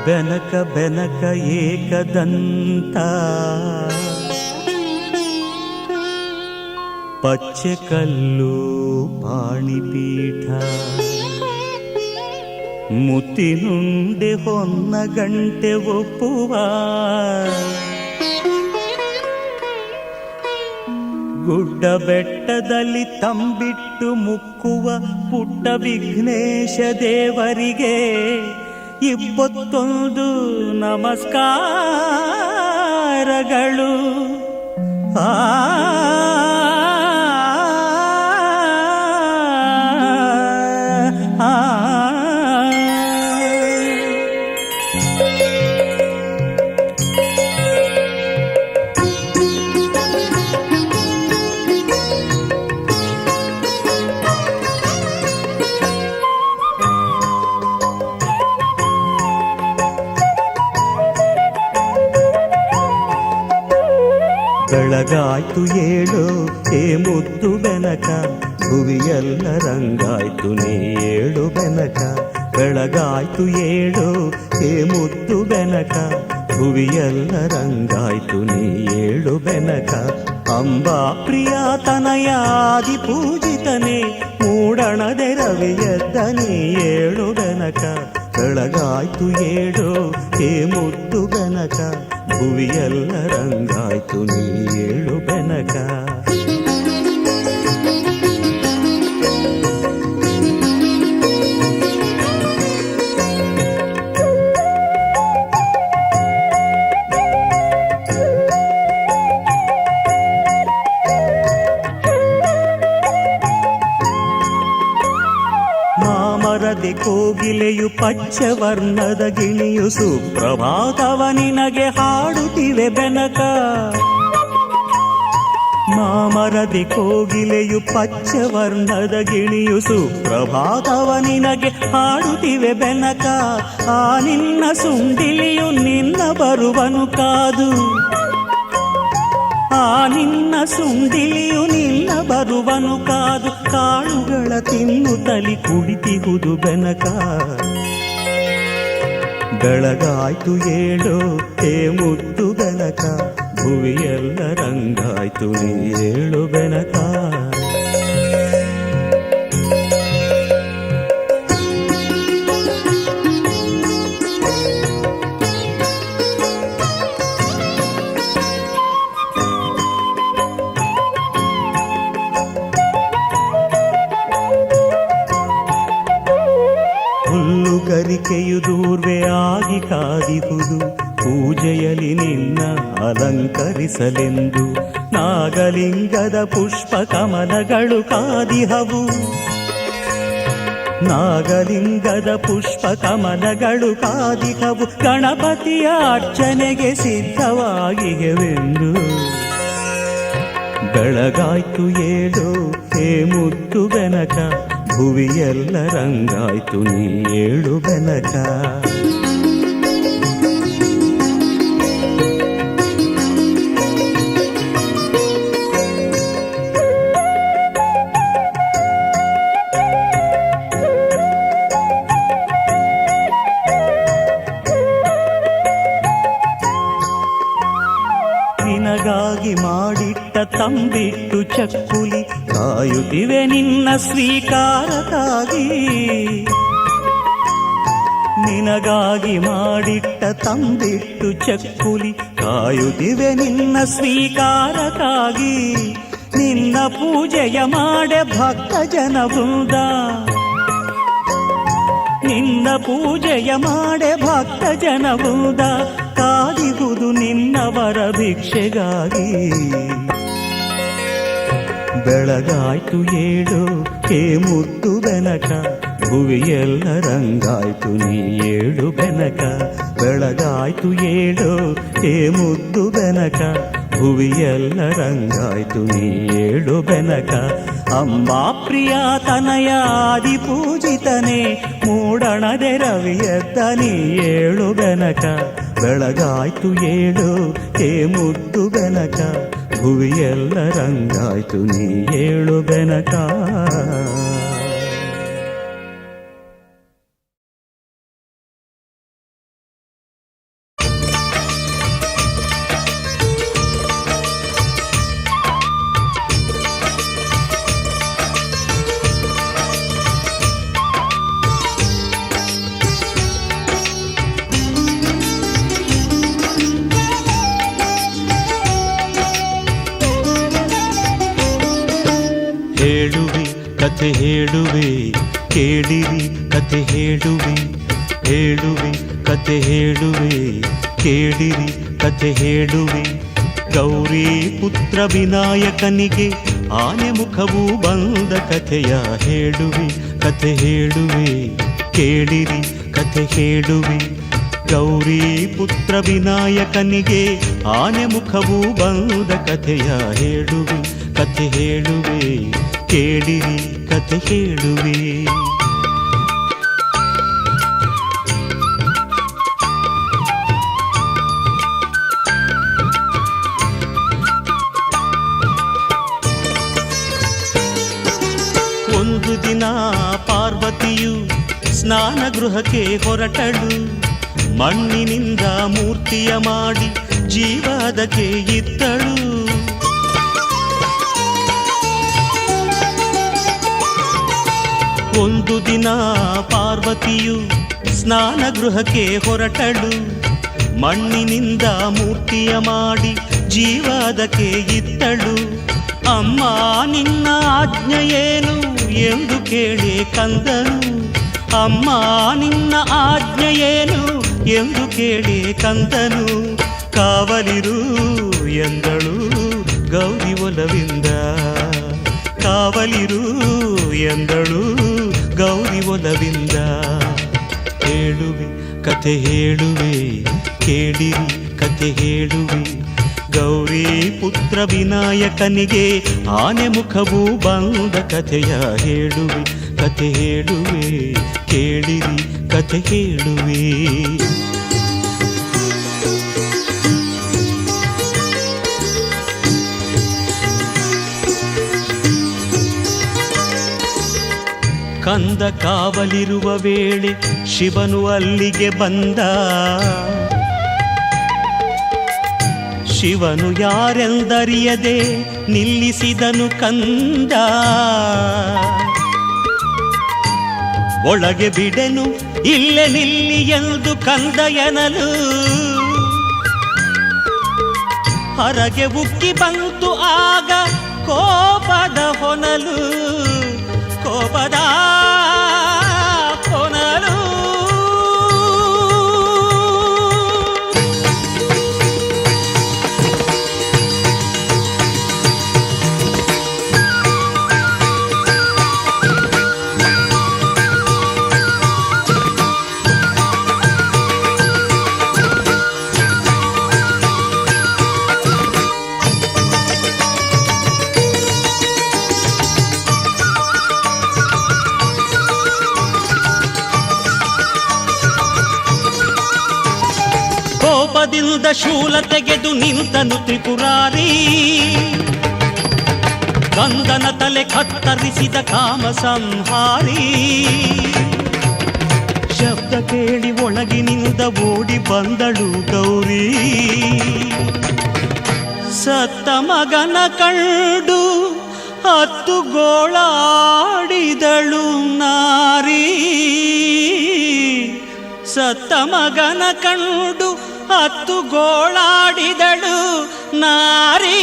ಬೆನಕ ಬೆನಕ ಏಕದಂತ ಪಚ್ಚೆ ಕಲ್ಲು ಪಾಣಿಪೀಠ ಮುತ್ತಿನುಂಡೆ ಹೊನ್ನ ಗಂಟೆ ಒಪ್ಪುವ ಗುಡ್ಡ ಬೆಟ್ಟದಲ್ಲಿ ತಂಬಿಟ್ಟು ಮುಕ್ಕುವ ಪುಟ್ಟ ವಿಘ್ನೇಶ ದೇವರಿಗೆ ಇಪ್ಪತ್ತೊಂದು ನಮಸ್ಕಾರಗಳು. ಬೆಳಗಾಯ್ತು ಏಳು ಏ ಮುದ್ದು ಬೆನಕ, ಭುವಿಯೆಲ್ಲ ರಂಗಾಯ್ತು ನೀ ಏಳು ಬೆನಕ. ಬೆಳಗಾಯ್ತು ಏಳು ಏ ಮುದ್ದು ಬೆನಕ, ಭುವಿಯೆಲ್ಲ ರಂಗಾಯ್ತು ನೀ ಏಳು ಬೆನಕ. ಅಂಬಾ ಪ್ರಿಯ ತನಯಾದಿ ಪೂಜಿತನೇ, ಮೂಡಣದೆ ರವಿಯದ್ದ ನೀ ಏಳು ಬೆನಕ. ಬೆಳಗಾಯ್ತು ಏಳು ಏ ಮುದ್ದು ಬೆನಕ, ಭುವಿಯೆಲ್ಲ ರಂಗಾಯ್ತು ನೀ ಏಳು ಬೆನಕ. ಮಾಮರದೆ ಕೋಗಿಲೆಯು ಪಚ್ಚವರ್ಣದ ಗಿಣಿಯು ಸುಪ್ರಭಾತವ ನಿನಗೆ ಹಾಡುತ್ತಿವೆ ಬೆನಕ. ಮಾಮರದೆ ಕೋಗಿಲೆಯು ಪಚ್ಚವರ್ಣದ ಗಿಣಿಯು ಸುಪ್ರಭಾತವ ನಿನಗೆ ಹಾಡುತ್ತಿವೆ ಬೆನಕ. ಆ ನಿನ್ನ ಸುಂಡಿಲಿಯು ನಿನ್ನ ಬರುವನು ಕಾದು, ಆ ನಿನ್ನ ಸುಂಡಿಲಿಯು ನಿನ್ನ ಬರುವನು ಕಾದು. ಕಾಳುಗಳ ತಿನ್ನುತ್ತಲಿ ಕುಳಿತಿಹುದು ಬೆನಕ. ಬೆಳಗಾಯ್ತು ಏಳು ಏ ಮುದ್ದು ಬೆನಕ, ಭುವಿಯೆಲ್ಲ ರಂಗಾಯ್ತು ನೀ ಏಳು ಬೆನಕ. ಹುಲ್ಲುಗರಿಕೆಯು ದೂರ್ವೆಯಾಗಿ ಕಾದಿಹುದು, ಪೂಜೆಯಲ್ಲಿ ನಿನ್ನ ಅಲಂಕರಿಸಲೆಂದು. ನಾಗಲಿಂಗದ ಪುಷ್ಪ ಕಮಲಗಳು ಕಾದಿಹವು, ನಾಗಲಿಂಗದ ಪುಷ್ಪ ಕಮಲಗಳು ಕಾದಿಹವು. ಗಣಪತಿಯ ಅರ್ಚನೆಗೆ ಸಿದ್ಧವಾಗಿವೆಂದು. ಬೆಳಗಾಯ್ತು ಏಳು ಹೇ ಮುದ್ದು ಬೆನಕ, ಭುವಿಯೆಲ್ಲ ರಂಗಾಯ್ತು ನೀ ಏಳು ಬೆನಕ. ನಿನಗಾಗಿ ಮಾಡಿಟ್ಟ ತಂಬಿಟ್ಟು ಚಕ್ಕುಲಿ ಕಾಯುತ್ತಿವೆ ನಿನ್ನ ಸ್ವೀಕಾರಕ್ಕಾಗಿ. ನಿನಗಾಗಿ ಮಾಡಿಟ್ಟ ತಂಬಿಟ್ಟು ಚಕ್ಕುಲಿ ಕಾಯುತ್ತಿವೆ ನಿನ್ನ ಸ್ವೀಕಾರಕ್ಕಾಗಿ. ನಿನ್ನ ಪೂಜೆಯ ಮಾಡೆ ಭಕ್ತ ಜನ ವೃಂದ, ನಿನ್ನ ಪೂಜೆಯ ಮಾಡೆ ಭಕ್ತ ಜನ ವೃಂದ. ಕಾದಿಹುದು ನಿನ್ನವರ ಭಿಕ್ಷೆಗಾಗಿ. ಬೆಳಗಾಯ್ತು ಏಳು ಹೇ ಮುದ್ದು ಬೆನಕ, ಭುವಿಯೆಲ್ಲ ರಂಗಾಯ್ತು ನೀ ಏಳು ಬೆನಕ. ಬೆಳಗಾಯ್ತು ಏಳು ಹೇ ಮುದ್ದು ಬೆನಕ, ಭುವಿಯೆಲ್ಲ ರಂಗಾಯ್ತು ನೀ ಏಳು ಬೆನಕ. ಅಂಬಾ ಪ್ರಿಯ ತನಯಾದಿ ಪೂಜಿತನೇ, ಮೂಡಣದೆ ರವಿಯದ್ದ ನೀ ಏಳು ಬೆನಕ. ಬೆಳಗಾಯ್ತು ಏಳು ಹೇ ಮುದ್ದು ಬೆನಕ, ಭುವಿಯೆಲ್ಲ ರಂಗಾಯ್ತು ನೀ ಏಳು ಬೆನಕ. ಕಥೆ ಹೇಳುವೆ ಕೇಳಿರಿ ಕಥೆ ಹೇಳುವೆ ಹೇಳುವೆ ಕಥೆ ಹೇಳುವೆ ಕೇಳಿರಿ ಕಥೆ ಹೇಳುವೆ. ಗೌರಿ ಪುತ್ರ ವಿನಾಯಕನಿಗೆ ಆನೆ ಮುಖವು ಬಂದ ಕಥೆಯ ಹೇಳುವೆ ಕಥೆ ಹೇಳುವೆ ಕೇಳಿರಿ ಕಥೆ ಹೇಳುವೆ. ಗೌರಿ ಪುತ್ರ ವಿನಾಯಕನಿಗೆ ಆನೆ ಮುಖವು ಬಂದ ಕಥೆಯ ಹೇಳುವೆ ಕಥೆ ಹೇಳುವೆ ಕೇಳಿರಿ ಕಥೆ ಹೇಳುವೆ. ಒಂದು ದಿನ ಪಾರ್ವತಿಯು ಸ್ನಾನ ಗೃಹಕ್ಕೆ ಹೊರಟಳು. ಮಣ್ಣಿನಿಂದ ಮೂರ್ತಿಯ ಮಾಡಿ ಜೀವ ಅದಕ್ಕೆ ಇತ್ತಳು. ಒಂದು ದಿನ ಪಾರ್ವತಿಯು ಸ್ನಾನ ಗೃಹಕ್ಕೆ ಹೊರಟಳು. ಮಣ್ಣಿನಿಂದ ಮೂರ್ತಿಯ ಮಾಡಿ ಜೀವ ಅದಕ್ಕೆ ಇತ್ತಳು. ಅಮ್ಮ ನಿನ್ನ ಆಜ್ಞೆಯೇನು ಎಂದು ಕೇಳಿ ಕಂದನು. ಅಮ್ಮ ನಿನ್ನ ಆಜ್ಞೆಯೇನು ಎಂದು ಕೇಳಿ ಕಂದನು. ಕಾವಲಿರು ಎಂದಳು ಗೌರಿ ಒಲವಿಂದ. ಕಾವಲಿರು ಎಂದಳು ಗೌರಿ ಒಲವಿಂದ. ಹೇಳುವೆ ಕಥೆ ಹೇಳುವೆ ಕೇಳಿರಿ ಕಥೆ ಹೇಳುವೆ. ಗೌರಿ ಪುತ್ರ ವಿನಾಯಕನಿಗೆ ಆನೆ ಮುಖವು ಬಂದ ಕಥೆಯ ಹೇಳುವೆ ಕಥೆ ಹೇಳುವೆ ಕೇಳಿರಿ ಕಥೆ ಹೇಳುವೆ. ಕಂದ ಕಾವಲಿರುವ ವೇಳೆ ಶಿವನು ಅಲ್ಲಿಗೆ ಬಂದ. ಶಿವನು ಯಾರೆಂದರಿಯದೆ ನಿಲ್ಲಿಸಿದನು ಕಂದ. ಒಳಗೆ ಬಿಡೆನು ಇಲ್ಲೇ ನಿಲ್ಲಿ ಎಂದು ಕಂದ ಎನ್ನಲು. ಹೊರಗೆ ಉಕ್ಕಿ ಬಂತು ಆಗ ಕೋಪದ ಹೊನಲು. ಕೋಪದ ಹೊನಲು. ಕೋಪದಿಂದ ಶೂಲ ತೆಗೆದು ನಿಂತನು ತ್ರಿಪುರಾರಿ. ಕಂದನ ತಲೆ ಕತ್ತರಿಸಿದ ಕಾಮ ಸಂಹಾರಿ. ಶಬ್ದ ಕೇಳಿ ಒಳಗಿನಿಂದ ಓಡಿ ಬಂದಳು ಗೌರಿ. ಸತ್ತ ಮಗನ ಕಂಡು ಹತ್ತು ಗೋಳಾಡಿದಳು ನಾರಿ. ಸತ್ತ ಮಗನ ಕಂಡು ಹತ್ತು ಗೋಳಾಡಿದಳು ನಾರಿ.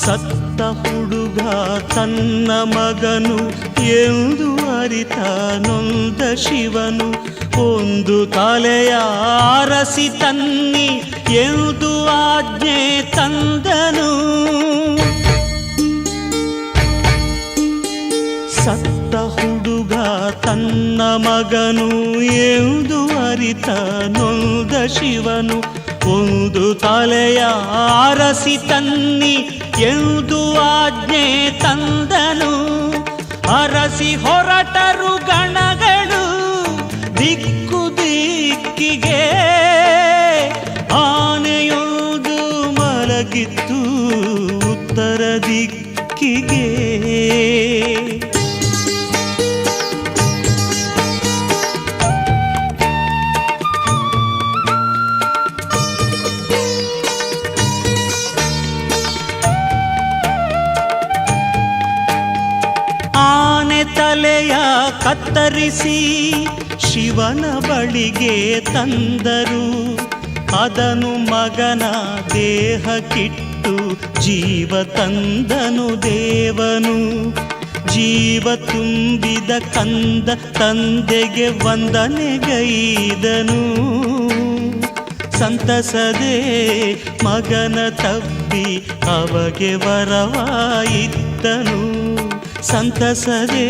ಸತ್ತ ಹುಡುಗ ತನ್ನ ಮಗನು ಎಂದು ಅರಿತ ನೊಂದ ಶಿವನು. ಒಂದು ತಲೆಯ ಅರಸಿ ತನ್ನಿ ಎಂದು ಆಜ್ಞೆ ತಂದನು. ಸತ್ತ ಹುಡುಗ ತನ್ನ ಮಗನು ಎಂದು ಅರಿತ ನೊಂದ ಶಿವನು. ಒಂದು ತಲೆಯ ಅರಸಿ ತನ್ನಿ ಎಂದು ಆಜ್ಞೆ ತಂದನು. ಅರಸಿ ಹೊರಟರು ಗಣಗಳು ದಿಕ್ಕು ದಿಕ್ಕಿಗೆ. ಆನೆಯೊಂದು ಮಲಗಿತ್ತು ಉತ್ತರ ದಿಕ್ಕಿಗೆ. ಕತ್ತರಿಸಿ ಶಿವನ ಬಳಿಗೆ ತಂದರು. ಅದನು ಮಗನ ದೇಹಕ್ಕಿಟ್ಟು ಜೀವ ತಂದನು ದೇವನು. ಜೀವ ತುಂಬಿದ ಕಂದ ತಂದೆಗೆ ವಂದನೆಗೈದನು. ಸಂತಸದೆ ಮಗನ ತಬ್ಬಿ ಅವಗೆ ವರವಾಯಿದ್ದನು. ಸಂತಸದೆ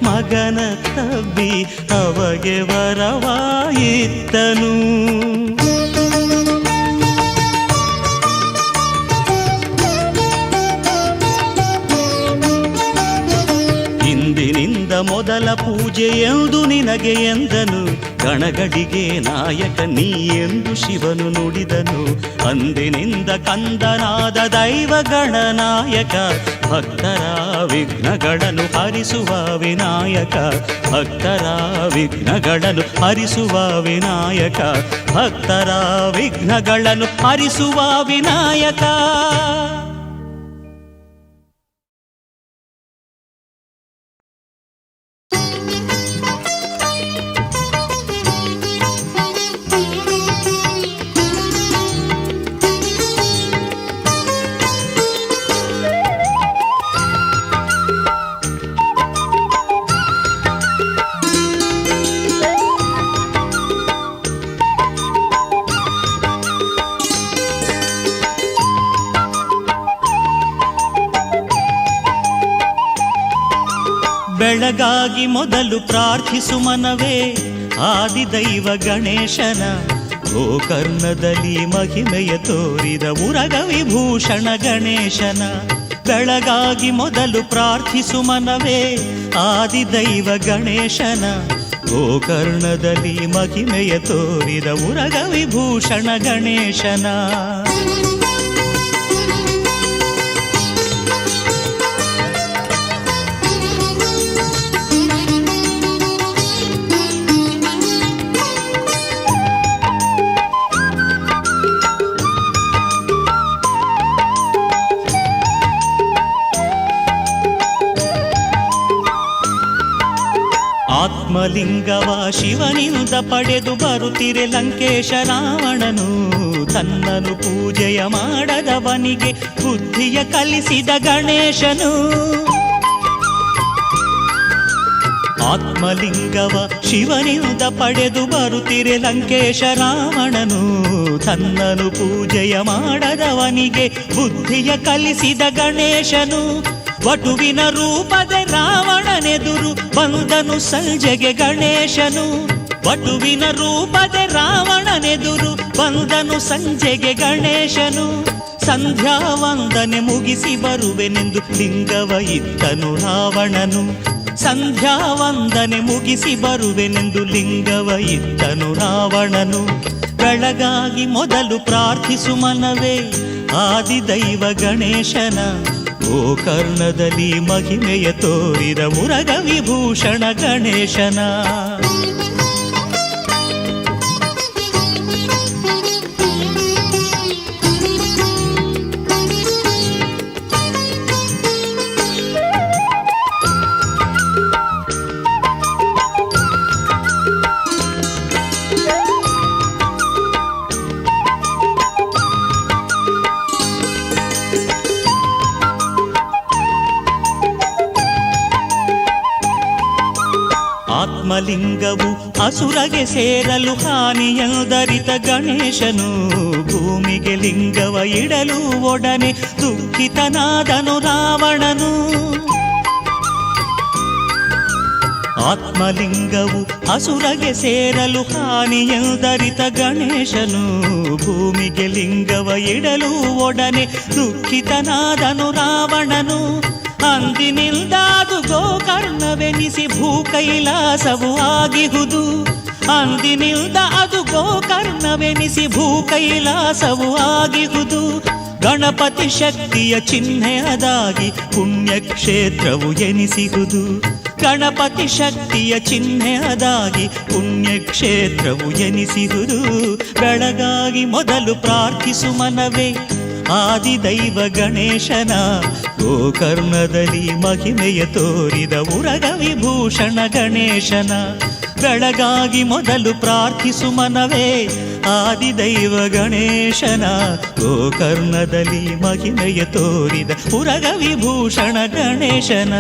ಮಗನ ತಬ್ಬಿ ಅವಗೆ ವರವಾಯಿದ್ದನು. ಇಂದಿನಿಂದ ಮೊದಲ ಪೂಜೆ ಎಂದು ನಿನಗೆ ಎಂದನು. ಗಣಗಡಿಗೆ ನಾಯಕ ನೀ ಎಂದು ಶಿವನು ನುಡಿದನು. ಅಂದಿನಿಂದ ಕಂದನಾದ ದೈವ ಗಣನಾಯಕ, ಭಕ್ತರ ವಿಘ್ನಗಳನ್ನು ಹರಿಸುವ ವಿನಾಯಕ. ಭಕ್ತರ ವಿಘ್ನಗಳನ್ನು ಹರಿಸುವ ವಿನಾಯಕ. ಭಕ್ತರ ವಿಘ್ನಗಳನ್ನು ಹರಿಸುವ ವಿನಾಯಕ. ಬೆಳಗಾಗಿ ಮೊದಲು ಪ್ರಾರ್ಥಿಸು ಮನವೇ ಆದಿದೈವ ಗಣೇಶನ. ಗೋಕರ್ಣದಲ್ಲಿ ಮಹಿಮೆಯ ತೋರಿದ ಉರಗ ವಿಭೂಷಣ ಗಣೇಶನ. ಬೆಳಗಾಗಿ ಮೊದಲು ಪ್ರಾರ್ಥಿಸು ಮನವೇ ಆದಿದೈವ ಗಣೇಶನ. ಗೋಕರ್ಣದಲ್ಲಿ ಮಹಿಮೆಯ ತೋರಿದ ಉರಗ ವಿಭೂಷಣ ಗಣೇಶನ. ಆತ್ಮಲಿಂಗವ ಶಿವನಿಂದ ಪಡೆದು ಬರುತ್ತಿರೆ ಲಂಕೇಶ ರಾವಣನು. ತನ್ನನು ಪೂಜೆಯ ಮಾಡದವನಿಗೆ ಬುದ್ಧಿಯ ಕಲಿಸಿದ ಗಣೇಶನು. ಆತ್ಮಲಿಂಗವ ಶಿವನಿಂದ ಪಡೆದು ಬರುತ್ತಿರೆ ಲಂಕೇಶ ರಾವಣನು. ತನ್ನನು ಪೂಜೆಯ ಮಾಡದವನಿಗೆ ಬುದ್ಧಿಯ ಕಲಿಸಿದ ಗಣೇಶನು. ವಟುವಿನ ರೂಪದ ರಾವಣನೆದುರು ಬಂದನು ಸಂಜೆಗೆ ಗಣೇಶನು. ವಟುವಿನ ರೂಪದ ರಾವಣನೆದುರು ಬಂದನು ಸಂಜೆಗೆ ಗಣೇಶನು. ಸಂಧ್ಯಾ ವಂದನೆ ಮುಗಿಸಿ ಬರುವೆನೆಂದು ಲಿಂಗವ ಇತ್ತನು ರಾವಣನು. ಸಂಧ್ಯಾ ವಂದನೆ ಮುಗಿಸಿ ಬರುವೆನೆಂದು ಲಿಂಗವ ಇತ್ತನು ರಾವಣನು. ಬೆಳಗಾಗಿ ಮೊದಲು ಪ್ರಾರ್ಥಿಸು ಮನವೇ ಆದಿದೈವ ಗಣೇಶನ. ಗೋಕರ್ಣದಲ್ಲಿ ಮಹಿಮೆಯ ತೋರಿದ ಉರಗ ವಿಭೂಷಣ ಗಣೇಶನ. ಆತ್ಮಲಿಂಗವು ಅಸುರಗೆ ಸೇರಲು ಹಾನಿಯದರಿತ ಗಣೇಶನು. ಭೂಮಿಗೆ ಲಿಂಗವ ಇಡಲು ಒಡನೆ ದುಃಖಿತನಾದನು ರಾವಣನು. ಆತ್ಮಲಿಂಗವು ಅಸುರಗೆ ಸೇರಲು ಹಾನಿಯದರಿತ ಗಣೇಶನು. ಭೂಮಿಗೆ ಲಿಂಗವ ಇಡಲು ಒಡನೆ ದುಃಖಿತನಾದನು ರಾವಣನು. ಅಂದಿನಿಂದ ಅದು ಗೋಕರ್ಣವೆನಿಸಿ ಭೂ ಕೈಲಾಸವು ಆಗಿಹುದು. ಅಂದಿನಿಂದ ಅದು ಗೋಕರ್ಣವೆನಿಸಿ ಭೂ ಕೈಲಾಸವು ಆಗಿಹುದು. ಗಣಪತಿ ಶಕ್ತಿಯ ಚಿಹ್ನೆಯದಾಗಿ ಪುಣ್ಯಕ್ಷೇತ್ರವು ಎನಿಸಿಹುದು. ಗಣಪತಿ ಶಕ್ತಿಯ ಚಿಹ್ನೆಯದಾಗಿ ಪುಣ್ಯಕ್ಷೇತ್ರವು ಎನಿಸಿಹುದು. ಬೆಳಗಾಗಿ ಮೊದಲು ಪ್ರಾರ್ಥಿಸು ಮನವೇ ಆದಿದೈವ ಗಣೇಶನ ಗೋಕರ್ಣದಲ್ಲಿ ಮಹಿಮೆಯ ತೋರಿದ ಉರಗ ವಿಭೂಷಣ ಗಣೇಶನ ಬೆಳಗಾಗಿ ಮೊದಲು ಪ್ರಾರ್ಥಿಸು ಮನವೇ ಆದಿದೈವ ಗಣೇಶನ ಗೋಕರ್ಣದಲ್ಲಿ ಮಹಿಮೆಯ ತೋರಿದ ಉರಗ ವಿಭೂಷಣ ಗಣೇಶನ.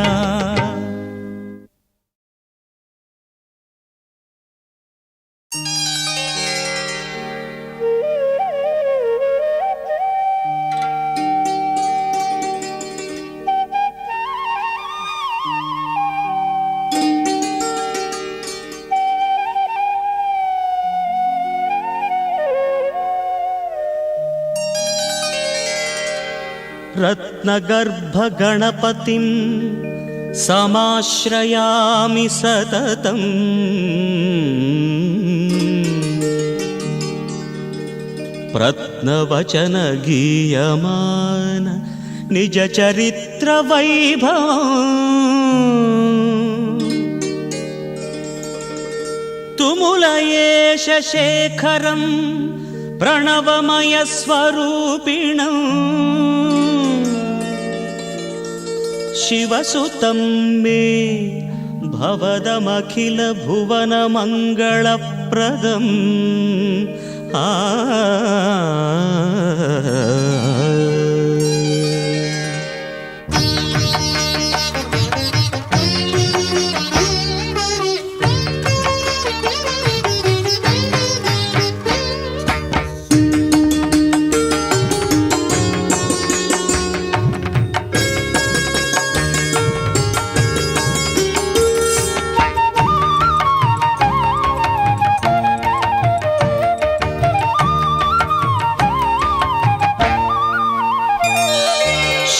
ರತ್ನಗರ್ಭ ಗಣಪತಿಂ ಸಮಾಶ್ರಯಾಮಿ ಸತತಂ ಪ್ರತ್ನವಚನ ಗೀಯಮಾನ ನಿಜ ಚರಿತ್ರ ವೈಭವ ತುಮುಲಯೇಶ ಶೇಖರಂ ಪ್ರಣವಮಯ ಸ್ವರೂಪಿಣಂ ಶಿವಸುತಂ ಮೇ ಭವದಮಖಿಲ ಭುವನ ಮಂಗಳಪ್ರದಂ.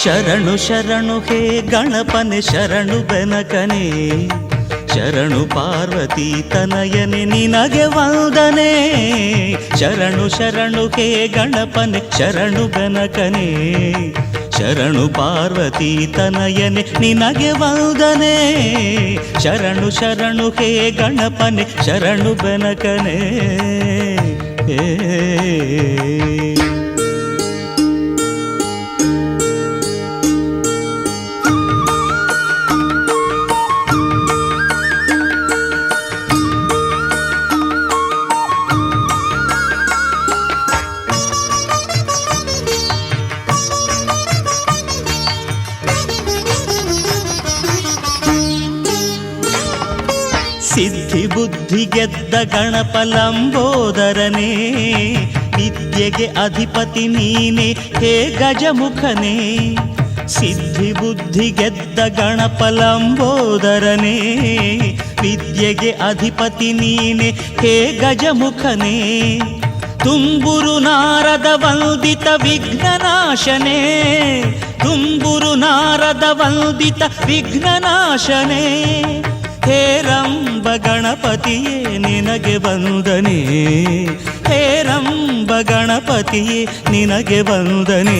ಶರಣು ಶರಣು ಹೇ ಗಣಪನೆ ಶರಣು ಬೆನಕನೆ ಶರಣು ಪಾರ್ವತಿ ತನಯನೆ ನಿನಗೆ ವಂದನೆ. ಶರಣು ಶರಣು ಹೇ ಗಣಪನೆ ಶರಣು ಬೆನಕನೆ ಶರಣು ಪಾರ್ವತಿ ತನಯನೆ ನಿನಗೆ ವಂದನೆ. ಶರಣು ಶರಣು ಹೇ ಗಣಪನೆ ಶರಣು ಬೆನಕನೆ. ಸಿದ್ಧಿ ಬುದ್ಧಿ ಗೆದ್ದ ಗಣಪ ಲಂಬೋದರನೇ ವಿದ್ಯೆಗೆ ಅಧಿಪತಿ ನೀನೆ ಹೇ ಗಜಮುಖನೇ. ಸಿದ್ಧಿ ಬುದ್ಧಿ ಗೆದ್ದ ಗಣಪ ಲಂಬೋದರನೇ ವಿದ್ಯೆಗೆ ಅಧಿಪತಿ ನೀನೆ ಹೇ ಗಜಮುಖನೇ. ತುಂಬುರು ನಾರದ ವಂದಿತ ವಿಘ್ನನಾಶನೇ ತುಂಬುರು ನಾರದ ವಂದಿತ ವಿಘ್ನನಾಶನೇ. ಹೇರಂಬ ಗಣಪತಿಯೇ ನಿನಗೆ ವಂದನೆ ಹೇರಂಬ ಗಣಪತಿಯೇ ನಿನಗೆ ವಂದನೆ.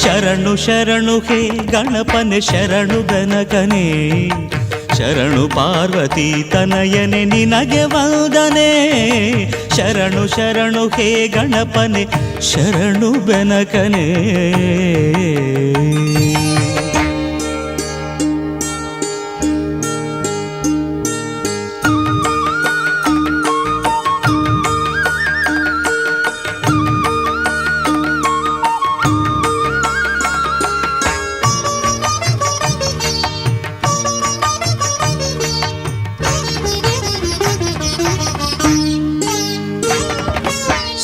ಶರಣು ಶರಣು ಹೇ ಗಣಪನೆ ಶರಣು ಬೆನಕನೆ ಶರಣು ಪಾರ್ವತಿ ತನಯನೆ ನಿನಗೆ ವಂದನೆ. ಶರಣು ಶರಣು ಹೇ ಗಣಪನೆ ಶರಣು ಬೆನಕನೆ.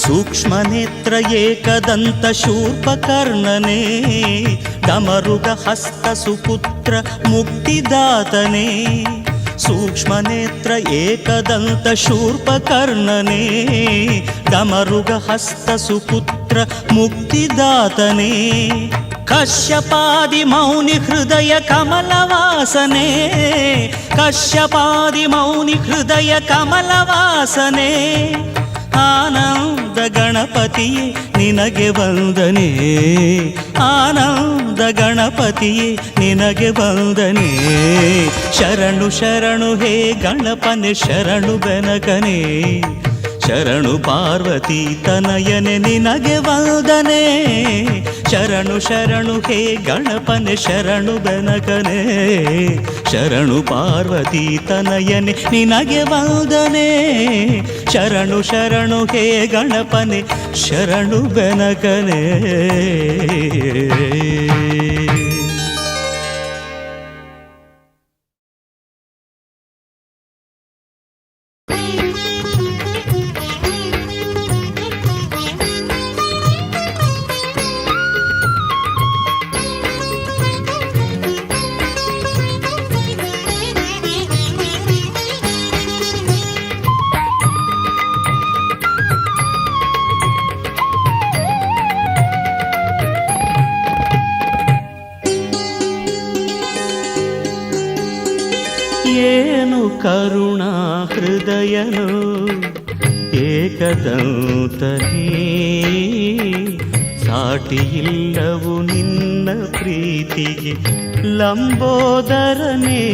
ಸೂಕ್ಷ್ಮನೇತ್ರ ಏಕದಂತ ಶೂರ್ಪಕರ್ಣನೇ ಡಮರುಗ ಹಸ್ತ ಸುಪುತ್ರ ಮುಕ್ತಿದಾತನೇ. ಸೂಕ್ಷ್ಮನೇತ್ರ ಏಕದಂತ ಶೂರ್ಪಕರ್ಣನೇ ಡಮರುಗ ಹಸ್ತ ಸುಪುತ್ರ ಮುಕ್ತಿದಾತನೇ. ಕಶ್ಯಪಾದಿ ಮೌನಿ ಹೃದಯ ಕಮಲವಾಸನೆ ಕಶ್ಯಪಾದಿ ಮೌನಿ ಹೃದಯ ಕಮಲವಾಸನೆ. ಆನಂದ ಗಣಪತಿಯೇ ನಿನಗೆ ವಂದನೆ ಆನಂದ ಗಣಪತಿಯೇ ನಿನಗೆ ವಂದನೆ. ಶರಣು ಶರಣು ಹೇ ಗಣಪನೆ ಶರಣು ಬೆನಕನೆ ಶರಣು ಪಾರ್ವತಿ ತನಯನೆ ನಿನಗೆ ವಂದನೆ. ಶರಣು ಶರಣು ಹೇ ಗಣಪನೆ ಶರಣು ಬೆನಕನೆ. ಶರಣು ಪಾರ್ವತಿ ತನಯನೆ ನಿನಗೆ ವಂದನೆ. ಶರಣು ಶರಣು ಹೇ ಗಣಪನೆ ಶರಣು ಬೆನಕನೆ. ಏನು ಕರುಣಾ ಹೃದಯನು ಏಕದಂತನೇ. ಸಾಟಿಯಿಲ್ಲವು ನಿನ್ನ ಪ್ರೀತಿಗೆ ಲಂಬೋದರನೇ.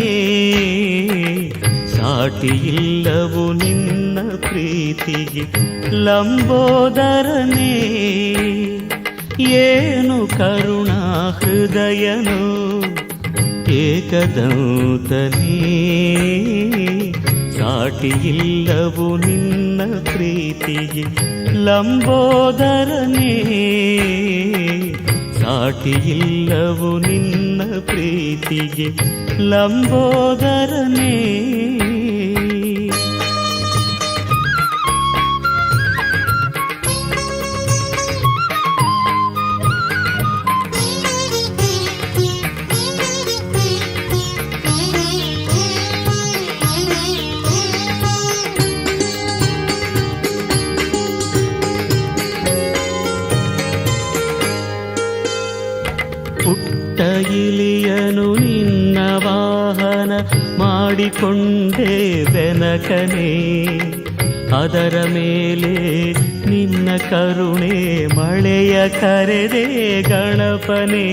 ಸಾಟಿಯಿಲ್ಲವು ನಿನ್ನ ಪ್ರೀತಿಗೆ ಲಂಬೋದರನೇ. ಏನು ಕರುಣಾ ಹೃದಯನು ಏಕದಂತನೇ. ಸಾಟಿಯಿಲ್ಲವು ನಿನ್ನ ಪ್ರೀತಿಗೆ ಲಂಬೋದರನೇ. ಸಾಟಿಯಿಲ್ಲವು ನಿನ್ನ ಪ್ರೀತಿಗೆ ಲಂಬೋದರನೇ. ಪುಟ್ಟ ಇಲಿಯನು ನಿನ್ನ ವಾಹನ ಮಾಡಿಕೊಂಡೆ ಬೆನಕನೆ. ಅದರ ಮೇಲೆ ನಿನ್ನ ಕರುಣೆ ಮಳೆಯ ಕರೆದೆ ಗಣಪನೆ.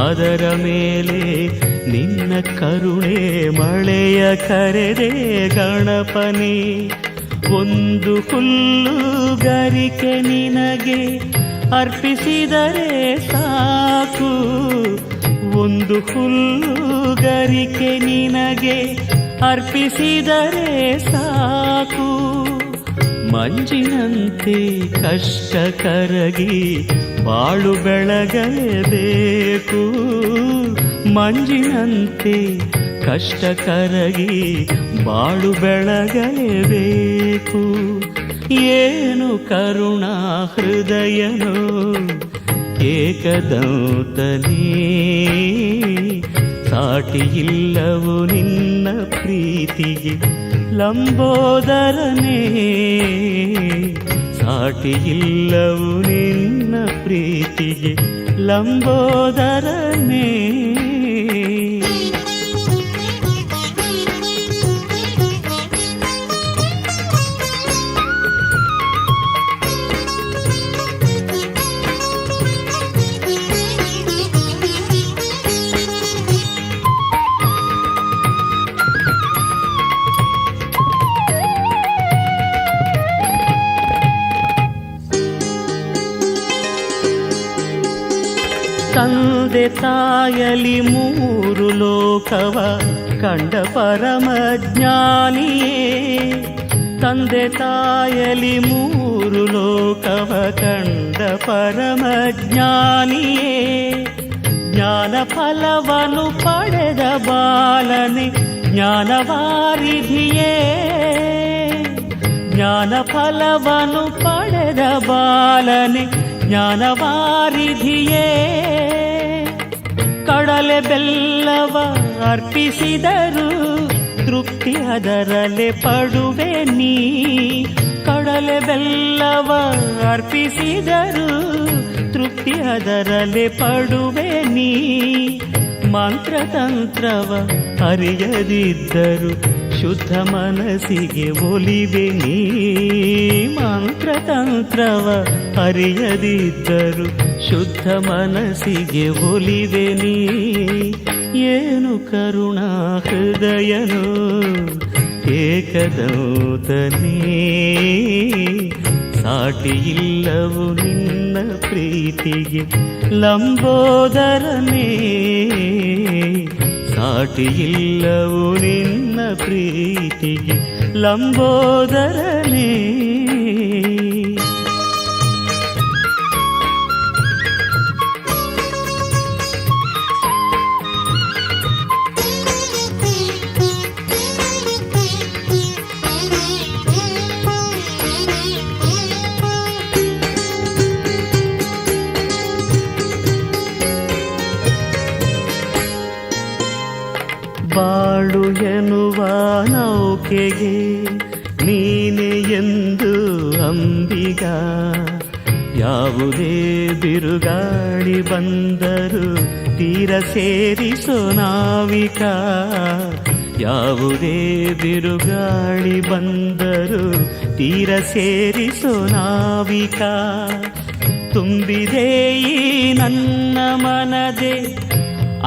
ಅದರ ಮೇಲೆ ನಿನ್ನ ಕರುಣೆ ಮಳೆಯ ಕರೆದೆ ಗಣಪನೆ. ಒಂದು ಹುಲ್ಲು ಗರಿಕೆ ನಿನಗೆ ಅರ್ಪಿಸಿದರೆ ಸಾಕು. ಒಂದು ಹುಲ್ಲು ಗರಿಕೆ ನಿನಗೆ ಅರ್ಪಿಸಿದರೆ ಸಾಕು. ಮಂಜಿನಂತೆ ಕಷ್ಟ ಕರಗಿ ಬಾಳು ಬೆಳಗಲೇಬೇಕು. ಮಂಜಿನಂತೆ ಕಷ್ಟ ಕರಗಿ ಬಾಳು ಬೆಳಗಲೇಬೇಕು. ಏನು ಕರುಣಾ ಹೃದಯನು ಏಕದಂತನೇ. ಸಾಟಿಯಿಲ್ಲವು ನಿನ್ನ ಪ್ರೀತಿಗೆ ಲಂಬೋದರನೇ. ಸಾಟಿಯಿಲ್ಲವು ನಿನ್ನ ಪ್ರೀತಿಗೆ ಲಂಬೋದರನೇ. ತಂದೆ ತಾಯಲಿ ಮೂರು ಲೋಕವ ಕಂಡ ಪರಮಜ್ಞಾನಿಯೇ. ತಂದೆ ತಾಯಲಿ ಮೂರು ಲೋಕವ ಕಂಡ ಪರಮಜ್ಞಾನಿಯೇ. ಜ್ಞಾನ ಫಲವನ್ನು ಪಡೆದ ಬಾಲನೆ ಜ್ಞಾನವಾರಿಧಿಯೇ. ಜ್ಞಾನ ಫಲವನ್ನು ಪಡೆದ ಬಾಲನೆ ಜ್ಞಾನವಾರಿಧಿಯೇ. ಕಡಲೆ ಬೆಲ್ಲವ ಅರ್ಪಿಸಿದರು ತೃಪ್ತಿ ಅದರಲ್ಲೇ ಪಡುವೆ ನೀ. ಕಡಲೆ ಬೆಲ್ಲವ ಅರ್ಪಿಸಿದರು ತೃಪ್ತಿ ಅದರಲ್ಲೇ ಪಡುವೆ ನೀ. ಮಂತ್ರತಂತ್ರವ ಅರಿಯದಿದ್ದರು ಶುದ್ಧ ಮನಸ್ಸಿಗೆ ಒಲಿವೆ ನೀ. ಮಂತ್ರತಂತ್ರವ ಅರಿಯದಿದ್ದರು ಶುದ್ಧ ಮನಸ್ಸಿಗೆ ಒಲಿವೆ ನೀ. ಏನು ಕರುಣಾ ಹೃದಯನು ಏಕದೌತನೇ ಸಾಟಿಯಿಲ್ಲವು ನಿನ್ನ ಪ್ರೀತಿಗೆ ಲಂಬೋದರನೇ ಸಾಟಿಯಿಲ್ಲವು ನಿನ್ನ ಪ್ರೀತಿಗೆ ಲಂಬೋದರನೇ ಬಾಳು ಎನ್ನುವ ನೌಕೆಗೆ ನೀನೆ ಎಂದು ಅಂಬಿಗ ಯಾವುದೇ ಬಿರುಗಾಳಿ ಬಂದರು ತೀರ ಸೇರಿಸೋ ನಾವಿಕ ಯಾವುದೇ ಬಿರುಗಾಳಿ ಬಂದರು ತೀರ ಸೇರಿಸೋ ನಾವಿಕ ತುಂಬಿದೆ ಈ ನನ್ನ ಮನದೆ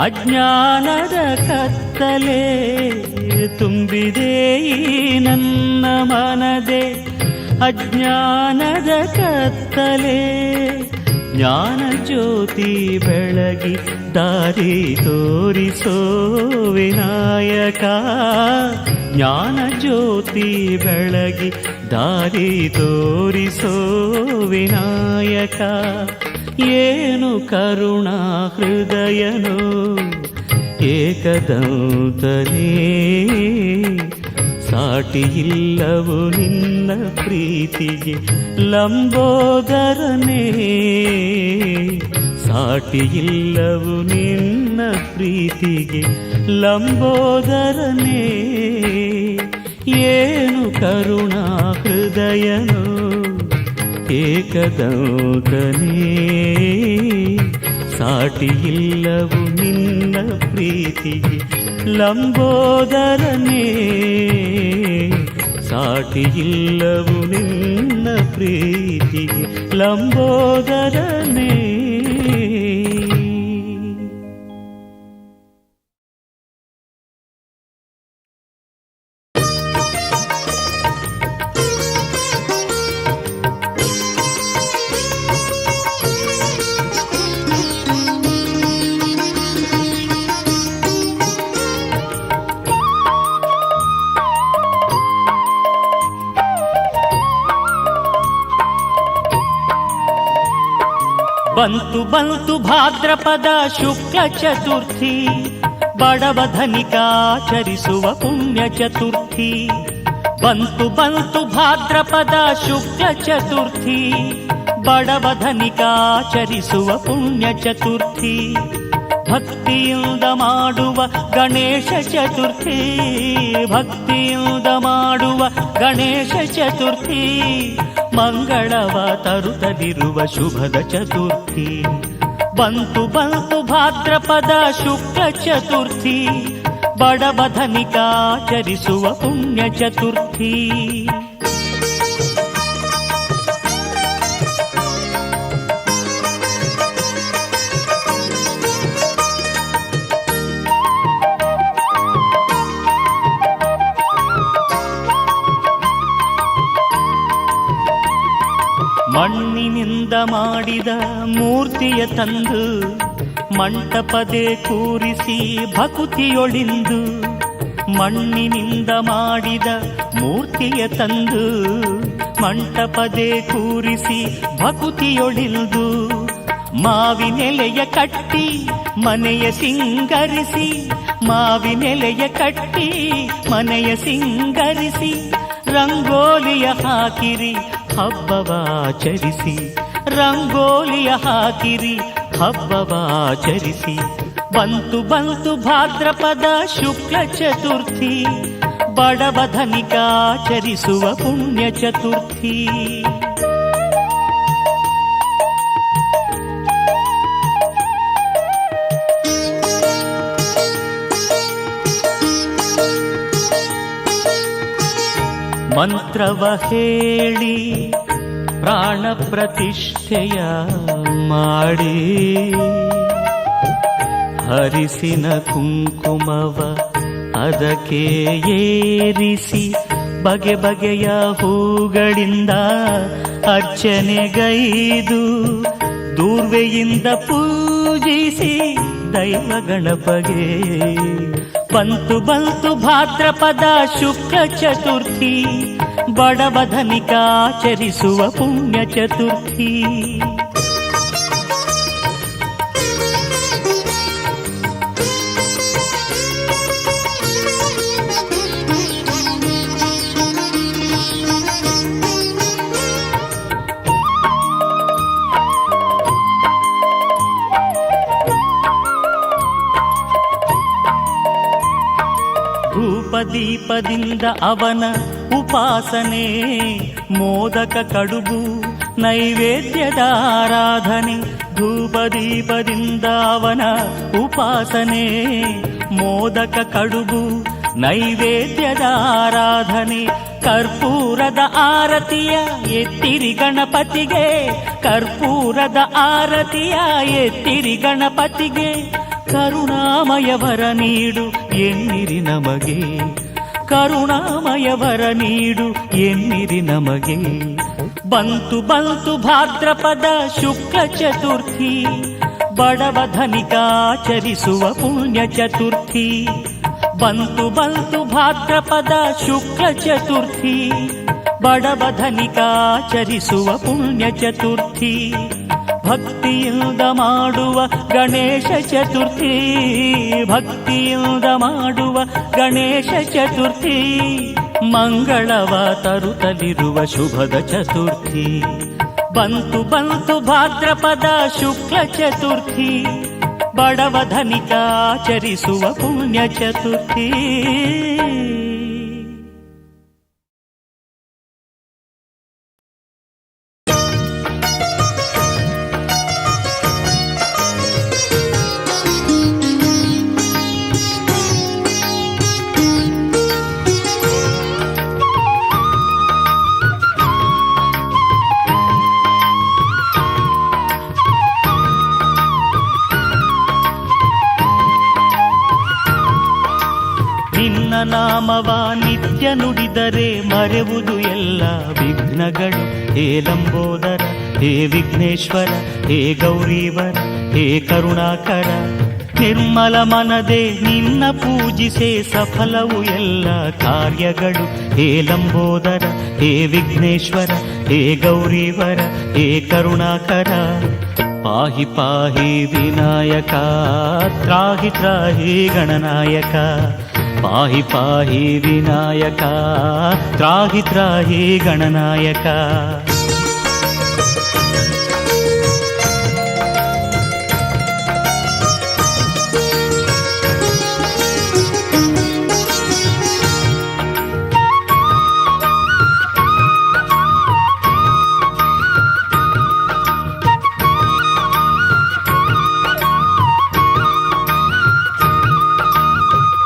ಅಜ್ಞಾನದ ಕತ್ತಲೆ ತುಂಬಿದೆ ಈ ನನ್ನ ಮನದೆ ಅಜ್ಞಾನದ ಕತ್ತಲೆ ಜ್ಞಾನ ಜ್ಯೋತಿ ಬೆಳಗಿ ದಾರಿ ತೋರಿಸೋ ವಿನಾಯಕ ಜ್ಞಾನ ಜ್ಯೋತಿ ಬೆಳಗಿ ದಾರಿ ತೋರಿಸೋ ವಿನಾಯಕ ಏನು ಕರುಣಾ ಹೃದಯನು ಏಕದೌತನೇ ಸಾಟಿಯಿಲ್ಲವು ನಿನ್ನ ಪ್ರೀತಿಗೆ ಲಂಬೋದರನೇ ಸಾಟಿಯಿಲ್ಲವು ನಿನ್ನ ಪ್ರೀತಿಗೆ ಲಂಬೋದರನೇ ಏನು ಕರುಣಾ ಹೃದಯನು ಏಕದೌತನೇ ಸಾಟಿಯಿಲ್ಲವು ನಿನ್ನ ಪ್ರೀತಿಗೆ ಲಂಬೋದರನೇ ಸಾಟಿಯಿಲ್ಲವು ನಿನ್ನ ಪ್ರೀತಿಗೆ ಲಂಬೋದರನೇ ಬಂತು ಬಂತು ಭಾದ್ರಪದ ಶುಕ್ಲ ಚತುರ್ಥಿ ಬಡವ ಧನಿಕಾಚರಿಸುವ ಪುಣ್ಯ ಚತುರ್ಥಿ ಬಂತು ಬಂತು ಭಾದ್ರಪದ ಶುಕ್ಲ ಚತುರ್ಥಿ ಬಡವ ಧನಿಕಾಚರಿಸುವ ಪುಣ್ಯ ಚತುರ್ಥಿ ಭಕ್ತಿಯಿಂದ ಮಾಡುವ ಗಣೇಶ ಚತುರ್ಥಿ ಭಕ್ತಿಯಿಂದ ಮಾಡುವ ಗಣೇಶ ಚತುರ್ಥಿ ಮಂಗಳವ ತರುತ್ತಲಿರುವ ಶುಭದ ಚತುರ್ಥಿ ಬಂತು ಬಂತು ಭಾದ್ರಪದ ಶುಕ್ಲ ಚತುರ್ಥಿ ಬಡವ ಧನಿಕಾಚರಿಸುವ ಪುಣ್ಯ ಚತುರ್ಥಿ ಮಣ್ಣಿನಿಂದ ಮಾಡಿದ ಮೂರ್ತಿಯ ತಂದು ಮಂಟಪದೆ ಕೂರಿಸಿ ಭಕುತಿಯೊಳಿಂದು ಮಣ್ಣಿನಿಂದ ಮಾಡಿದ ಮೂರ್ತಿಯ ತಂದು ಮಂಟಪದೆ ಕೂರಿಸಿ ಭಕುತಿಯೊಳಿಂದು ಮಾವಿನೆಲೆಯ ಕಟ್ಟಿ ಮನೆಯ ಸಿಂಗರಿಸಿ ಮಾವಿನೆಲೆಯ ಕಟ್ಟಿ ಮನೆಯ ಸಿಂಗರಿಸಿ ರಂಗೋಲಿಯ ಹಾಕಿರಿ ಹಬ್ಬವಾಚರಿಸಿ ರಂಗೋಲಿಯ ಹಾಕಿರಿ ಹಬ್ಬವಾಚರಿಸಿ ಬಂತು ಬಂತು ಭಾದ್ರಪದ ಶುಕ್ಲ ಚತುರ್ಥಿ ಬಡವ ಧನಿಕಾಚರಿಸುವ ಪುಣ್ಯ ಚತುರ್ಥಿ ಮಂತ್ರವ ಹೇಳಿ ಪ್ರಾಣ ಪ್ರತಿಷ್ಠೆಯ ಮಾಡಿ ಹರಿಸಿನ ಕುಂಕುಮವ ಅದಕ್ಕೆ ಏರಿಸಿ ಬಗೆ ಬಗೆಯ ಹೂಗಳಿಂದ ಅರ್ಚನೆಗೈದು ದೂರ್ವೆಯಿಂದ ಪೂಜಿಸಿ ದೈವ ಗಣಪಗೆ. ಬಂತು ಬಂತು ಭಾದ್ರಪದ ಶುಕ್ಲ ಚತುರ್ಥಿ, ಬಡವ ಧನಿಕಾಚರಿಸುವ ಪುಣ್ಯ ಚತುರ್ಥಿ. ದೀಪದಿಂದ ಅವನ ಉಪಾಸನೆ, ಮೋದಕ ಕಡುಬು ನೈವೇದ್ಯದ ಆರಾಧನೆ. ಧೂಪದೀಪದಿಂದ ಅವನ ಉಪಾಸನೆ, ಮೋದಕ ಕಡುಬು ನೈವೇದ್ಯದ ಆರಾಧನೆ. ಕರ್ಪೂರದ ಆರತಿಯ ಎತ್ತಿರಿ ಗಣಪತಿಗೆ, ಕರ್ಪೂರದ ಆರತಿಯ ಎತ್ತಿರಿ ಗಣಪತಿಗೆ. ಕರುಣಾಮಯ ವರ ನೀಡು ಎನ್ನಿರಿ ನಮಗೆ, ಕರುಣಾಮಯ ವರ ನೀಡು ಎನ್ನಿರಿ ನಮಗೆ. ಬಂತು ಬಂತು ಭಾದ್ರಪದ ಶುಕ್ಲ ಚತುರ್ಥಿ, ಬಡವ ಧನಿಕಾಚರಿಸುವ ಪುಣ್ಯ ಚತುರ್ಥಿ. ಬಂತು ಬಂತು ಭಾದ್ರಪದ ಶುಕ್ಲ ಚತುರ್ಥಿ, ಬಡವ ಧನಿಕಾಚರಿಸುವ ಪುಣ್ಯ ಚತುರ್ಥಿ. ಭಕ್ತಿಯಿಂದ ಮಾಡುವ ಗಣೇಶ ಚತುರ್ಥಿ, ಭಕ್ತಿಯಿಂದ ಮಾಡುವ ಗಣೇಶ ಚತುರ್ಥಿ. ಮಂಗಳವ ತರುತ್ತಲಿರುವ ಶುಭದ ಚತುರ್ಥಿ. ಬಂತು ಬಂತು ಭಾದ್ರಪದ ಶುಕ್ಲ ಚತುರ್ಥಿ, ಬಡವ ಧನಿಕಾಚರಿಸುವ ಪುಣ್ಯ ಚತುರ್ಥಿ. ನಾಮವ ನಿತ್ಯ ನುಡಿದರೆ ಮರೆವುದು ಎಲ್ಲ ವಿಘ್ನಗಳು. ಹೇ ಲಂಬೋದರ, ಹೇ ವಿಘ್ನೇಶ್ವರ, ಹೇ ಗೌರೀವರ, ಹೇ ಕರುಣಾಕರ. ನಿರ್ಮಲ ಮನದೆ ನಿನ್ನ ಪೂಜಿಸೆ ಸಫಲವು ಎಲ್ಲ ಕಾರ್ಯಗಳು. ಹೇ ಲಂಬೋದರ, ಹೇ ವಿಘ್ನೇಶ್ವರ, ಹೇ ಗೌರೀವರ, ಹೇ ಕರುಣಾಕರ. ಪಾಹಿ ಪಾಹಿ ವಿನಾಯಕ, ತ್ರಾಹಿ ತ್ರಾಹಿ ಗಣನಾಯಕ. ಪಾಹಿ ಪಾಹಿ ವಿನಾಯಕ, ತ್ರಾಹಿ ತ್ರಾಹಿ ಗಣನಾಯಕ.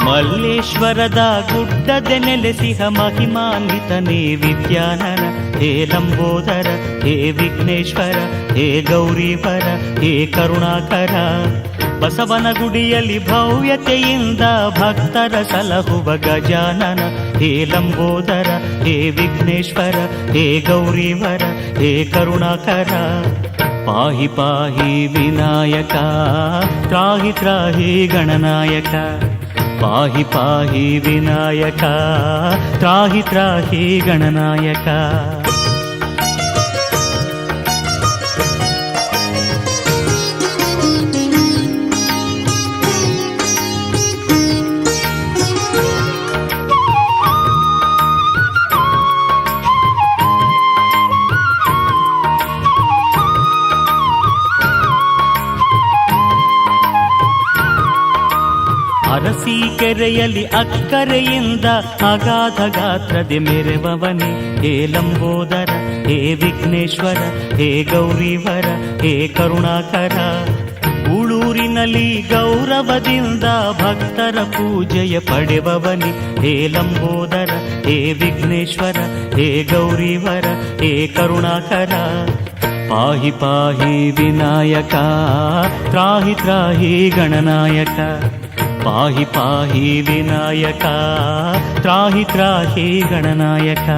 ಮಲ್ಲೇಶ್ವರದ ಗುಡ್ಡದೆ ನೆಲೆಸಿಹ ಮಹಿಮಾನ್ವಿತನೇ ವಿದ್ಯಾನನ. ಹೇ ಲಂಬೋದರ, ಹೇ ವಿಘ್ನೇಶ್ವರ, ಹೇ ಗೌರೀವರ, ಹೇ ಕರುಣಾಕರ. ಬಸವನ ಗುಡಿಯಲ್ಲಿ ಭವ್ಯತೆಯಿಂದ ಭಕ್ತರ ಸಲಹುವ ಗಜಾನನ. ಹೇ ಲಂಬೋದರ, ಹೇ ವಿಘ್ನೇಶ್ವರ, ಹೇ ಗೌರೀವರ, ಹೇ ಕರುಣಾಕರ. ಪಾಹಿ ಪಾಹಿ ವಿನಾಯಕ, ತ್ರಾಹಿ ತ್ರಾಹಿ ಗಣನಾಯಕ. ಪಾಹಿ ಪಾಹಿ ವಿನಾಯಕ, ತ್ರಾಹಿ ತ್ರಾಹಿ ಗಣನಾಯಕ. ಅರಸೀಕೆರೆಯಲ್ಲಿ ಅಕ್ಕರೆಯಿಂದ ಅಗಾಧ ಗಾತ್ರದೆ ಮೆರೆವವನೇ. ಹೇ ಲಂಬೋದರ, ಹೇ ವಿಘ್ನೇಶ್ವರ, ಹೇ ಗೌರೀವರ, ಹೇ ಕರುಣಾಕರ. ಉಳೂರಿನಲ್ಲಿ ಗೌರವದಿಂದ ಭಕ್ತರ ಪೂಜೆಯ ಪಡೆವವನೇ. ಹೇ ಲಂಬೋದರ, ಹೇ ವಿಘ್ನೇಶ್ವರ, ಹೇ ಗೌರೀವರ, ಹೇ ಕರುಣಾಕರ. ಪಾಹಿ ಪಾಹಿ ವಿನಾಯಕ, ತ್ರಾಹಿ ತ್ರಾಹಿ ಗಣನಾಯಕ. ಪಾಹಿ ಪಾಹಿ ವಿನಾಯಕ ತ್ರಾಹಿ ತ್ರಾಹಿ ಗಣನಾಯಕ.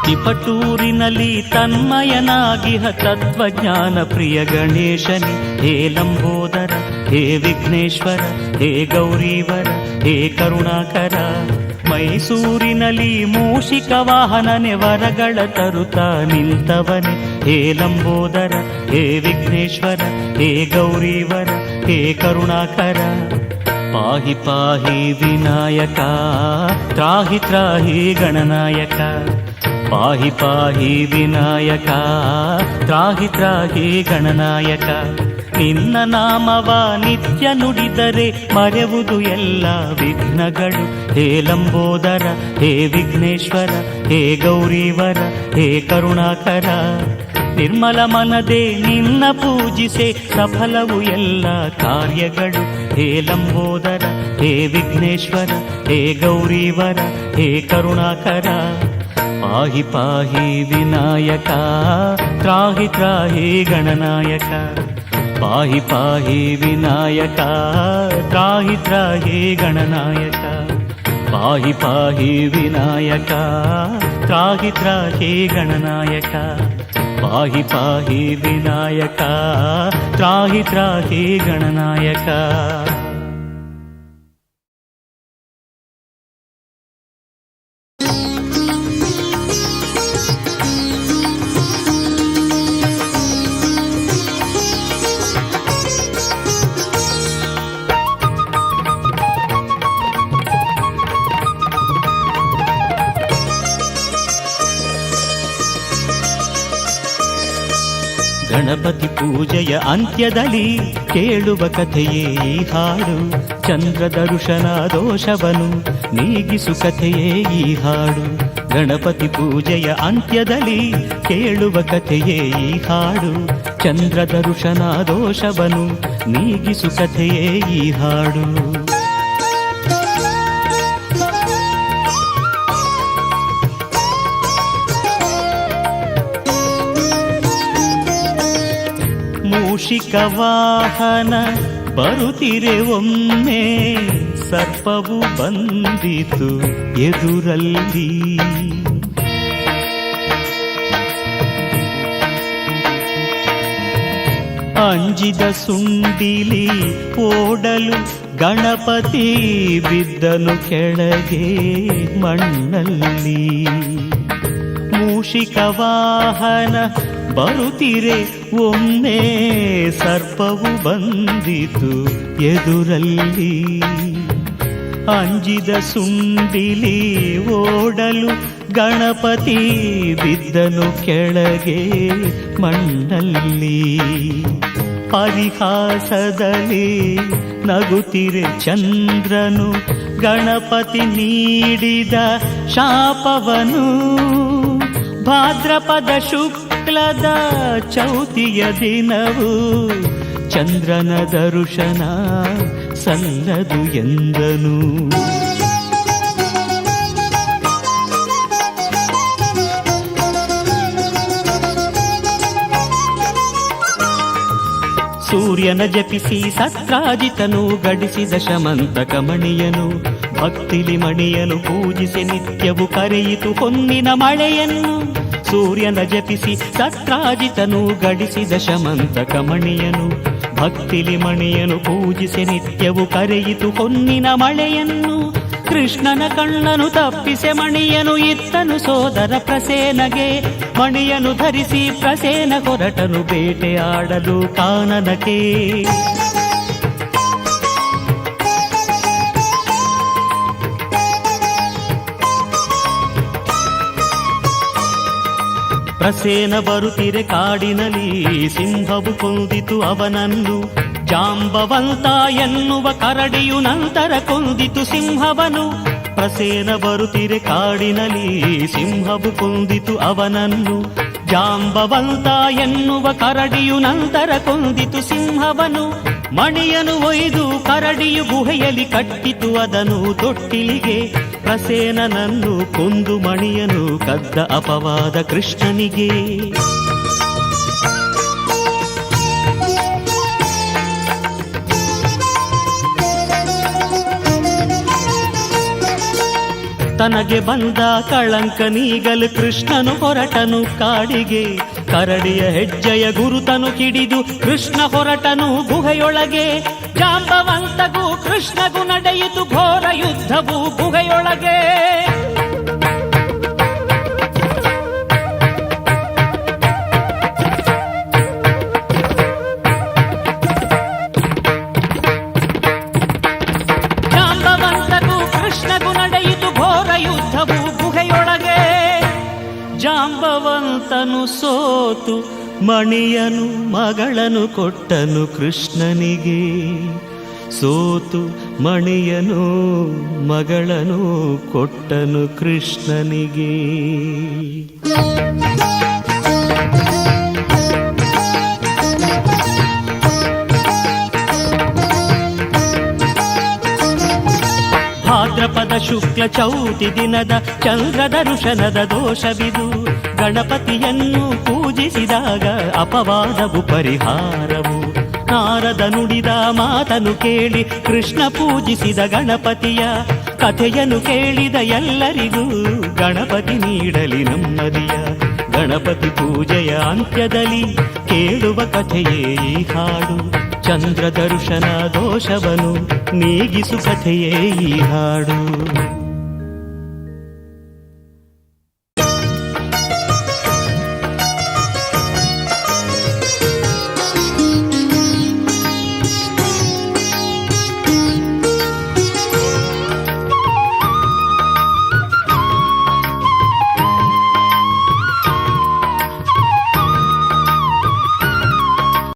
ತಿಪಟೂರಿನಲ್ಲಿ ತನ್ಮಯನಾಗಿಹ ತತ್ವಜ್ಞಾನ ಪ್ರಿಯ ಗಣೇಶನೇ, ಹೇ ಲಂಬೋದರ, ಹೇ ವಿಘ್ನೇಶ್ವರ, ಹೇ ಗೌರೀವರ, ಹೇ ಕರುಣಾಕರ. ಮೈಸೂರಿನಲ್ಲಿ ಮೂಷಿಕ ವಾಹನನೆ ವರಗಳ ತರುತ್ತಾ ನಿಂತವನೇ, ಹೇ ಲಂಬೋದರ, ಹೇ ವಿಘ್ನೇಶ್ವರ, ಹೇ ಗೌರೀವರ, ಹೇ ಕರುಣಾಕರ. ಪಾಹಿ ಪಾಹಿ ವಿನಾಯಕ ತ್ರಾಹಿ ತ್ರಾಹಿ ಗಣನಾಯಕ. ಪಾಹಿ ಪಾಹಿ ವಿನಾಯಕ ತ್ರಾಹಿ ತ್ರಾಹಿ ಗಣನಾಯಕ. ನಿನ್ನ ನಾಮವ ನಿತ್ಯ ನುಡಿದರೆ ಮರೆಯುವುದು ಎಲ್ಲ ವಿಘ್ನಗಳು. ಹೇ ಲಂಬೋದರ, ಹೇ ವಿಘ್ನೇಶ್ವರ, ಹೇ ಗೌರೀವರ, ಹೇ ಕರುಣಾಕರ. ನಿರ್ಮಲ ಮನದೆ ನಿನ್ನ ಪೂಜಿಸೆ ಸಫಲವು ಎಲ್ಲ ಕಾರ್ಯಗಳು. ಹೇ ಲಂಬೋದರ, ಹೇ ವಿಘ್ನೇಶ್ವರ, ಹೇ ಗೌರೀವರ, ಹೇ ಕರುಣಾಕರ. ಪಾಹಿ ಪಾಹಿ ವಿನಾಯಕ ತ್ರಾಹಿ ತ್ರಾಹಿ ಗಣನಾಯಕ. ಪಾಹಿ ಪಾಹಿ ವಿನಾಯಕ ತ್ರಾಹಿ ತ್ರಾಹಿ ಗಣನಾಯಕ. ಪಾಹಿ ಪಾಹಿ ವಿನಾಯಕ ತ್ರಾಹಿ ತ್ರಾಹಿ ಗಣನಾಯಕ. ಪಾಹಿ ಪಾಹಿ ವಿನಾಯಕ ತ್ರಾಹಿ ತ್ರಾಹಿ ಗಣನಾಯಕ. ಗಣಪತಿ ಪೂಜೆಯ ಅಂತ್ಯದಲ್ಲಿ ಕೇಳುವ ಕಥೆಯೇ ಈ ಹಾಡು. ಚಂದ್ರ ದರ್ಶನ ದೋಷವನು ನೀಗಿಸು ಕಥೆಯೇ ಈ ಹಾಡು. ಗಣಪತಿ ಪೂಜೆಯ ಅಂತ್ಯದಲ್ಲಿ ಕೇಳುವ ಕಥೆಯೇ ಈ ಹಾಡು. ಚಂದ್ರ ದರ್ಶನ ದೋಷವನು ನೀಗಿಸು ಕಥೆಯೇ ಈ ಹಾಡು. ಮೂಷಿಕ ವಾಹನ ಬರುತ್ತಿರೆ ಒಮ್ಮೆ, ಸರ್ಪವು ಬಂದಿತು ಎದುರಲ್ಲಿ. ಅಂಜಿದ ಸುಂಡಿಲಿ ಓಡಲು ಗಣಪತಿ ಬಿದ್ದನು ಕೆಳಗೆ ಮಣ್ಣಲ್ಲಿ. ಮೂಷಿಕ ವಾಹನ ಬರುತ್ತಿರೆ ಒಮ್ಮೆ, ಸರ್ಪವು ಬಂದಿತು ಎದುರಲ್ಲಿ. ಅಂಜಿದ ಸುಂಡಿಲಿ ಓಡಲು ಗಣಪತಿ ಬಿದ್ದನು ಕೆಳಗೆ ಮಣ್ಣಲ್ಲಿ. ಪರಿಹಾಸದಲ್ಲಿ ನಗುತ್ತಿರೆ ಚಂದ್ರನು, ಗಣಪತಿ ನೀಡಿದ ಶಾಪವನು. ಭಾದ್ರಪದ ಶುಕ್ಲದ ಚೌತಿಯ ದಿನವು ಚಂದ್ರನ ದರ್ಶನ ಸಲ್ಲದು ಎಂದನು. ಸೂರ್ಯನ ಜಪಿಸಿ ಸತ್ರಾಜಿತನು ಗಡಿಸಿದ ಶಮಂತಕ ಮಣಿಯನು. ಭಕ್ತಿಲಿ ಮಣಿಯನು ಪೂಜಿಸಿ ನಿತ್ಯವು ಕರೆಯಿತು ಹೊನ್ನಿನ ಮಳೆಯನ್ನು. ಸೂರ್ಯನ ಜಪಿಸಿ ಸತ್ರಾಜಿತನು ಗಡಿಸಿದ ಶಮಂತಕ ಮಣಿಯನು. ಭಕ್ತಿಲಿ ಮಣಿಯನು ಪೂಜಿಸಿ ನಿತ್ಯವು ಕರೆಯಿತು ಹೊನ್ನಿನ ಮಳೆಯನ್ನು. ಕೃಷ್ಣನ ಕಣ್ಣನು ತಪ್ಪಿಸೆ ಮಣಿಯನು ಇತ್ತನು ಸೋದರ ಪ್ರಸೇನಗೆ. ಮಣಿಯನು ಧರಿಸಿ ಪ್ರಸೇನ ಹೊರಟನು ಬೇಟೆಯಾಡಲು ಕಾನನಕ್ಕೆ. ಪ್ರಸೇನ ಬರುತ್ತಿರೆ ಕಾಡಿನಲ್ಲಿ, ಸಿಂಹವು ಕೊಂದಿತು ಅವನನ್ನು. ಜಾಂಬವಂತ ಎನ್ನುವ ಕರಡಿಯು ನಂತರ ಕೊಂದಿತು ಸಿಂಹವನು. ಪ್ರಸೇನ ಬರುತ್ತಿರೆ ಕಾಡಿನಲ್ಲಿ ಸಿಂಹವು ಕೊಂದಿತು ಅವನನ್ನು. ಜಾಂಬವಂತ ಎನ್ನುವ ಕರಡಿಯು ನಂತರ ಕೊಂದಿತು ಸಿಂಹವನು. ಮಣಿಯನು ಒಯ್ದು ಕರಡಿಯು ಗುಹೆಯಲ್ಲಿ ಕಟ್ಟಿತು ಅದನ್ನು ತೊಟ್ಟಿಲಿಗೆ. ಪ್ರಸೇನನನ್ನು ಕೊಂದು ಮಣಿಯನು ಕದ್ದ ಅಪವಾದ ಕೃಷ್ಣನಿಗೆ. ತನಗೆ ಬಂದ ಕಳಂಕ ನೀಗಲು ಕೃಷ್ಣನು ಹೊರಟನು ಕಾಡಿಗೆ. ಕರಡಿಯ ಹೆಜ್ಜೆಯ ಗುರುತನು ಹಿಡಿದು ಕೃಷ್ಣ ಹೊರಟನು ಗುಹೆಯೊಳಗೆ. ಜಾಂಬವಂತಗೂ ಕೃಷ್ಣಗೂ ನಡೆಯಿತು ಘೋರ ಯುದ್ಧವು ಗುಹೆಯೊಳಗೆ. ಜಾಂಬವಂತನು ಸೋತು ಮಣಿಯನು ಮಗಳನು ಕೊಟ್ಟನು ಕೃಷ್ಣನಿಗೆ. ಸೋತು ಮಣಿಯನು ಮಗಳನು ಕೊಟ್ಟನು ಕೃಷ್ಣನಿಗೆ. ಭಾದ್ರಪದ ಶುಕ್ಲ ಚೌತಿ ದಿನದ ಚಂದ್ರದ ಋಷನದ ದೋಷವಿದು. ಗಣಪತಿಯನ್ನು ಪೂಜಿಸಿದಾಗ ಅಪವಾದವು ಪರಿಹಾರವು. ನಾರದ ನುಡಿದ ಮಾತನು ಕೇಳಿ ಕೃಷ್ಣ ಪೂಜಿಸಿದ ಗಣಪತಿಯ. ಕಥೆಯನ್ನು ಕೇಳಿದ ಎಲ್ಲರಿಗೂ ಗಣಪತಿ ನೀಡಲಿ ನೆಮ್ಮದಿಯ. ಗಣಪತಿ ಪೂಜೆಯ ಅಂತ್ಯದಲ್ಲಿ ಕೇಳುವ ಕಥೆಯೇ ಈ ಹಾಡು. ಚಂದ್ರ ದರ್ಶನ ದೋಷವನು ನೀಗಿಸು ಕಥೆಯೇ ಈ ಹಾಡು.